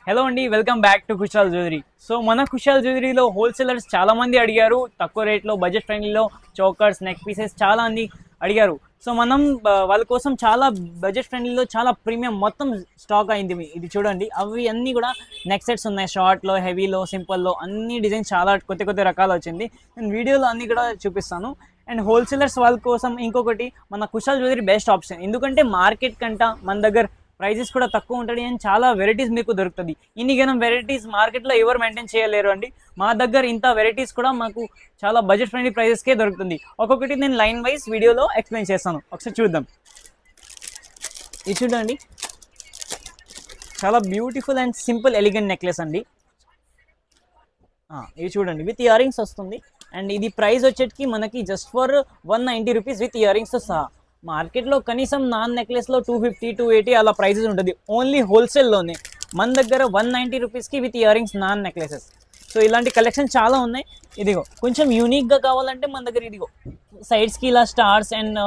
Hello అండి, welcome back to Kushal jewellery. So మన Kushal జ్యువెలరీలో wholesalers చాలా మంది అడిగారు, తక్కువ రేట్లో బడ్జెట్ ఫ్రెండ్లీలో చోకర్స్, నెక్ పీసెస్ చాలా మంది అడిగారు. సో మనం వాళ్ళ కోసం చాలా బడ్జెట్ ఫ్రెండ్లీలో చాలా ప్రీమియం మొత్తం స్టాక్ అయింది. ఇది చూడండి, అవి అన్నీ కూడా నెక్ సెట్స్ ఉన్నాయి. షార్ట్లో, హెవీలో, సింపుల్లో అన్ని డిజైన్స్ చాలా కొత్త రకాలు వచ్చింది. నేను వీడియోలో అన్నీ కూడా చూపిస్తాను. అండ్ హోల్సేలర్స్ వాళ్ళ కోసం ఇంకొకటి, మన కుషాల్ జ్యువెలరీ బెస్ట్ ఆప్షన్. ఎందుకంటే మార్కెట్ కంట మన దగ్గర ప్రైజెస్ కూడా తక్కువ ఉంటుంది అండ్ చాలా వెరైటీస్ మీకు దొరుకుతుంది. ఇన్ని గనం వెరైటీస్ మార్కెట్లో ఎవరు మెయింటైన్ చేయలేరు అండి. మా దగ్గర ఇంత వెరైటీస్ కూడా మాకు చాలా బడ్జెట్ ఫ్రెండ్లీ ప్రైజెస్కే దొరుకుతుంది. ఒక్కొక్కటి నేను లైన్ వైజ్ వీడియోలో ఎక్స్ప్లెయిన్ చేస్తాను, ఒకసారి చూద్దాం. ఇది చూడండి, చాలా beautiful and simple elegant necklace అండి. ఇది చూడండి, విత్ ఇయర్ రింగ్స్ వస్తుంది. అండ్ ఇది ప్రైస్ వచ్చేటికి మనకి just for 190 rupees with ear రింగ్స్తో సహా. మార్కెట్లో కనీసం నాన్ నెక్లెస్లో 250, 280 అలా ప్రైజెస్ ఉంటుంది. ఓన్లీ హోల్సేల్లోనే మన దగ్గర 190 రూపీస్కి with ear rings non necklaces. So ఇలాంటి కలెక్షన్ చాలా ఉన్నాయి. ఇదిగో కొంచెం యూనిక్గా కావాలంటే మన దగ్గర ఇదిగో సైడ్స్కి ఇలా స్టార్స్ అండ్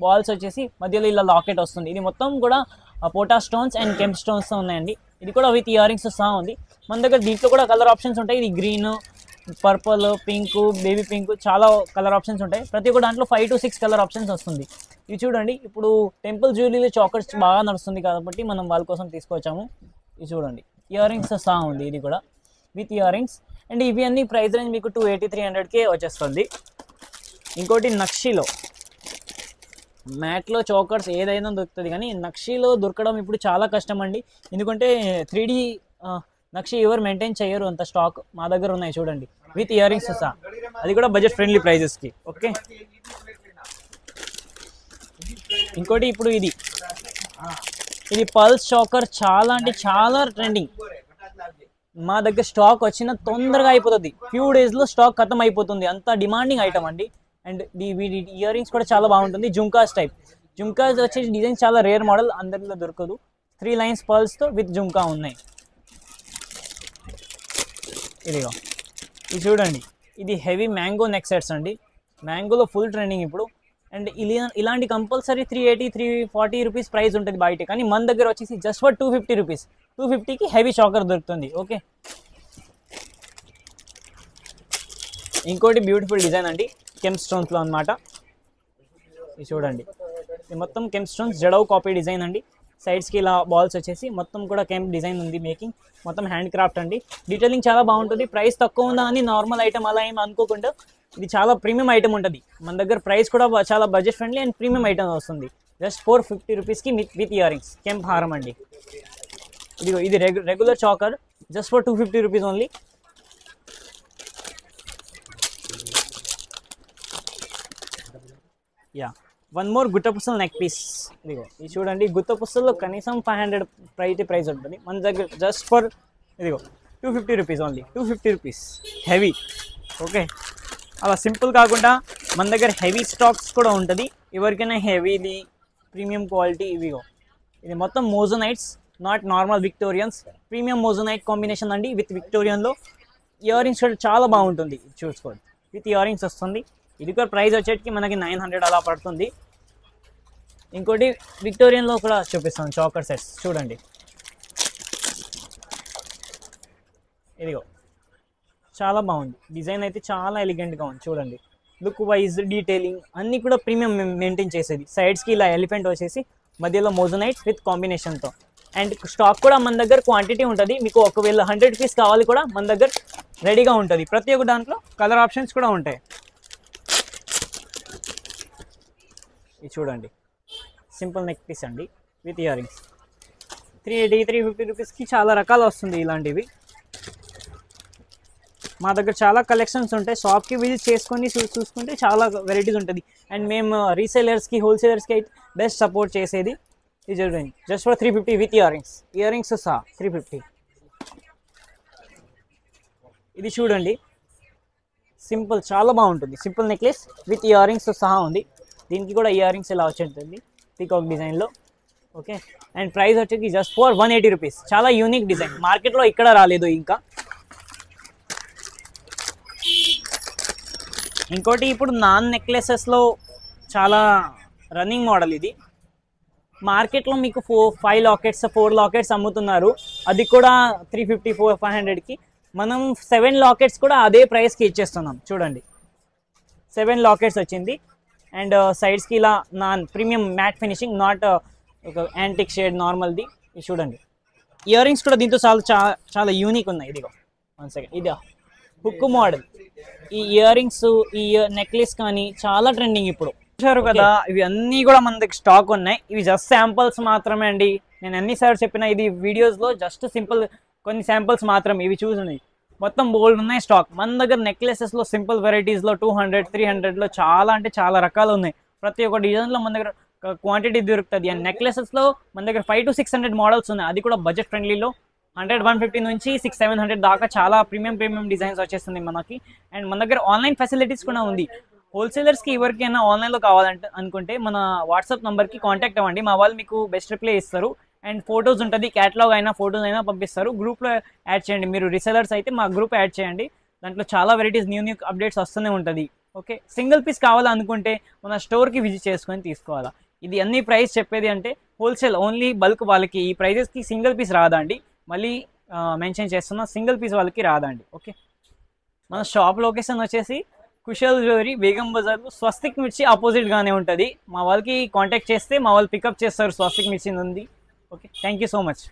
బాల్స్ వచ్చేసి మధ్యలో ఇలా లాకెట్ వస్తుంది. ఇది మొత్తం కూడా పోటా స్టోన్స్ అండ్ కెంప్ స్టోన్స్తో ఉన్నాయండి. ఇది కూడా విత్ ఇయర్ రింగ్స్ సహా ఉంది మన దగ్గర. దీంట్లో కూడా కలర్ ఆప్షన్స్ ఉంటాయి. ఇది green, purple, pink, baby pink, చాలా కలర్ ఆప్షన్స్ ఉంటాయి. ప్రతి ఒక్క దాంట్లో 5 to 6 కలర్ ఆప్షన్స్ వస్తుంది. ఇవి చూడండి, ఇప్పుడు టెంపుల్ జ్యువెలరీలో చాకర్స్ బాగా నడుస్తుంది కాబట్టి మనం వాళ్ళ కోసం తీసుకొచ్చాము. ఇది చూడండి, ఇయర్ రింగ్స్ సహా ఉంది. ఇది కూడా విత్ ఇయర్ రింగ్స్. అండ్ ఇవి అన్ని ప్రైస్ రేంజ్ మీకు 280, 300కే వచ్చేస్తుంది. ఇంకోటి నక్షీలో, మ్యాట్లో చోకర్స్ ఏదైనా దొరుకుతుంది, కానీ నక్షీలో దొరకడం ఇప్పుడు చాలా కష్టం అండి. ఎందుకంటే 3D నక్షి ఎవరు మెయింటైన్ చేయరు అంత స్టాక్. మా దగ్గర ఉన్నాయి చూడండి, విత్ ఇయర్ రింగ్స్ సహా. అది కూడా బడ్జెట్ ఫ్రెండ్లీ ప్రైజెస్కి. ఓకే, ఇంకోటి ఇప్పుడు ఇది పల్స్ చోకర్, చాలా అంటే చాలా ట్రెండింగ్. మా దగ్గర స్టాక్ వచ్చిన తొందరగా అయిపోతుంది, ఫ్యూ డేస్లో స్టాక్ ఖతం అయిపోతుంది. అంత డిమాండింగ్ ఐటమ్ అండి. అండ్ ఇయర్ రింగ్స్ కూడా చాలా బాగుంటుంది. జుంకాస్ టైప్, జుంకాస్ వచ్చే డిజైన్ చాలా రేర్ మోడల్, అందరిలో దొరకదు. 3 లైన్స్ పల్స్తో విత్ జుంకా ఉన్నాయి. ఇదిగో ఇది చూడండి, ఇది హెవీ మ్యాంగో నెక్ సెట్స్ అండి. మ్యాంగోలో ఫుల్ ట్రెండింగ్ ఇప్పుడు. అండ్ ఇలాంటి కంపల్సరీ 380, 340 రూపీస్ ప్రైస్ ఉంటుంది బయట, కానీ మన దగ్గర వచ్చేసి జస్ట్ ఫర్ 250 రూపీస్. 250కి హెవీ చాకర్ దొరుకుతుంది. ఓకే, ఇంకోటి బ్యూటిఫుల్ డిజైన్ అండి, కెంప్ స్టోన్స్లో అనమాట. ఇది చూడండి, ఇది మొత్తం kemp stones jadau copy design అండి. సైడ్స్కి ఇలా బాల్స్ వచ్చేసి మొత్తం కూడా కెంప్ డిజైన్ ఉంది. మేకింగ్ మొత్తం హ్యాండ్ క్రాఫ్ట్ అండి. డీటెయిలింగ్ చాలా బాగుంటుంది. ప్రైస్ తక్కువ ఉందా అని నార్మల్ ఐటమ్ అలా ఏమి అనుకోకుండా, ఇది చాలా ప్రీమియం ఐటమ్ ఉంటుంది. మన దగ్గర ప్రైస్ కూడా చాలా budget friendly and premium item వస్తుంది. జస్ట్ 450 రూపీస్కి విత్ ఇయర్ రింగ్స్, కెంప్ హారం అండి. ఇది regular choker, just for 250 rupees only. One more guttapusal neck piece. ఇది చూడండి, గుట్టపుసల్లో కనీసం 500 ప్రైస్ ఉంటుంది. మన దగ్గర just for 250 rupees only. 250 rupees heavy. Okay, అలా సింపుల్ కాకుండా మన దగ్గర హెవీ స్టాక్స్ కూడా ఉంటుంది. ఎవరికైనా హెవీది ప్రీమియం క్వాలిటీ ఇది మొత్తం Mojo Nights, not normal Victorians. Premium మోజోనైట్ combination అండి విత్ విక్టోరియన్లో. ఇయర్ రింగ్స్ కూడా చాలా బాగుంటుంది, చూసుకోండి, విత్ ఇయర్ రింగ్స్ వస్తుంది. ఇది కూడా ప్రైస్ వచ్చేటికి మనకి 900 అలా పడుతుంది. ఇంకోటి విక్టోరియన్లో కూడా చూపిస్తాను, చాకర్ సెట్స్ చూడండి. ఇదిగో చాలా బాగుంది, డిజైన్ అయితే చాలా ఎలిగెంట్గా ఉంది. చూడండి, లుక్ వైజ్, డీటెయిలింగ్ అన్నీ కూడా ప్రీమియం మెయింటైన్ చేసేది. సైడ్స్కి ఇలా ఎలిఫెంట్ వచ్చేసి మధ్యలో మోజోనైట్ విత్ కాంబినేషన్తో. అండ్ స్టాక్ కూడా మన దగ్గర క్వాంటిటీ ఉంటుంది. మీకు ఒకవేళ 100 పీస్ కావాలి కూడా మన దగ్గర రెడీగా ఉంటుంది. ప్రతి ఒక్క దాంట్లో కలర్ ఆప్షన్స్ కూడా ఉంటాయి. ఇది చూడండి, సింపుల్ నెక్ పీస్ అండి విత్ ఇయర్ రింగ్స్. 380, 350 రూపీస్కి చాలా రకాలు వస్తుంది ఇలాంటివి. మా దగ్గర చాలా కలెక్షన్స్ ఉంటాయి. షాప్కి విజిట్ చేసుకొని చూసుకుంటే చాలా వెరైటీస్ ఉంటుంది. అండ్ మేము రీసేలర్స్కి, హోల్సేలర్స్కి అయితే బెస్ట్ సపోర్ట్ చేసేది. ఇది చూడండి, just for 350 with ear rings సహా 350. ఇది చూడండి, సింపుల్, చాలా బాగుంటుంది. Simple necklace with ear rings సహా ఉంది. దీనికి కూడా ఇయర్ రింగ్స్ ఇలా వచ్చేస్తుంది పీకాక్ డిజైన్లో. ఓకే, అండ్ ప్రైస్ వచ్చేసి జస్ట్ ఫర్ 180 రూపీస్. చాలా యూనిక్ డిజైన్, మార్కెట్లో ఇక్కడ రాలేదు ఇంకా. ఇంకోటి ఇప్పుడు నాన్ నెక్లెసెస్లో చాలా రన్నింగ్ మోడల్ ఇది. మార్కెట్లో మీకు 5 లాకెట్స్ 4 లాకెట్స్ అమ్ముతున్నారు, అది కూడా 350 500కి. మనం 7 లాకెట్స్ కూడా అదే ప్రైస్కి ఇచ్చేస్తున్నాం. చూడండి 7 లాకెట్స్ వచ్చింది. అండ్ సైడ్స్కి ఇలా ప్రీమియం మ్యాట్ ఫినిషింగ్, నాట్ ఒక యాంటిక్ షేడ్ నార్మల్ది. ఇది చూడండి. ఇయర్ రింగ్స్ కూడా దీంతో చాలా యూనిక్ ఉన్నాయి. ఇదిగో 1 సెకండ్, ఇది హుక్ మోడల్. ఈ ఇయర్ రింగ్స్, ఈ నెక్లెస్ కానీ చాలా ట్రెండింగ్ ఇప్పుడు. చూసారు కదా, ఇవి అన్నీ కూడా మన దగ్గర స్టాక్ ఉన్నాయి. ఇవి జస్ట్ శాంపుల్స్ మాత్రమే అండి. నేను ఎన్నిసార్లు చెప్పినా ఇది వీడియోస్లో జస్ట్ సింపుల్ కొన్ని శాంపుల్స్ మాత్రమే. ఇవి చూడండి, మొత్తం బోల్డ్ ఉన్నాయి స్టాక్ మన దగ్గర. నెక్లెసెస్లో సింపుల్ వెరైటీస్లో 200 300లో చాలా అంటే చాలా రకాలు ఉన్నాయి. ప్రతి ఒక్క డిజైన్లో మన దగ్గర క్వాంటిటీ దొరుకుతుంది. అండ్ నెక్లెసెస్లో మన దగ్గర 500 to 600 మోడల్స్ ఉన్నాయి, అది కూడా బడ్జెట్ ఫ్రెండ్లీలో. 100 150 నుంచి 600 700 దాకా చాలా ప్రీమియం డిజైన్స్ వచ్చేస్తుంది మనకి. అండ్ మన దగ్గర ఆన్లైన్ ఫెసిలిటీస్ కూడా ఉంది. హోల్సేలర్స్కి ఎవరికైనా ఆన్లైన్లో కావాలంటే అనుకుంటే మన వాట్సాప్ నెంబర్కి కాంటాక్ట్ అవ్వండి, మా వాళ్ళు మీకు బెస్ట్ రిప్లై ఇస్తారు. అండ్ ఫొటోస్ ఉంటుంది, క్యాటలాగ్ అయినా ఫొటోస్ అయినా పంపిస్తారు. గ్రూప్లో యాడ్ చేయండి. మీరు రీసెలర్స్ అయితే మా గ్రూప్ యాడ్ చేయండి, దాంట్లో చాలా వెరైటీస్ న్యూ అప్డేట్స్ వస్తూనే ఉంటుంది. ఓకే, సింగిల్ పీస్ కావాలనుకుంటే మన స్టోర్కి విజిట్ చేసుకొని తీసుకోవాలా. ఇది అన్ని ప్రైస్ చెప్పేది అంటే హోల్సేల్ ఓన్లీ, బల్క్ వాళ్ళకి ఈ ప్రైజెస్కి సింగిల్ పీస్ రాదండి. మళ్ళీ మెన్షన్ చేస్తున్నా, సింగిల్ పీస్ వాళ్ళకి రాదండి. ఓకే, మన షాప్ లొకేషన్ వచ్చేసి కుశల్ జ్యువెలరీ, బేగం బజార్, స్వస్తిక్ మిర్చి ఆపోజిట్గానే ఉంటుంది. మా వాళ్ళకి కాంటాక్ట్ చేస్తే మా వాళ్ళు పికప్ చేస్తారు. స్వస్తిక్ మిర్చి ఉంది. Okay, thank you so much.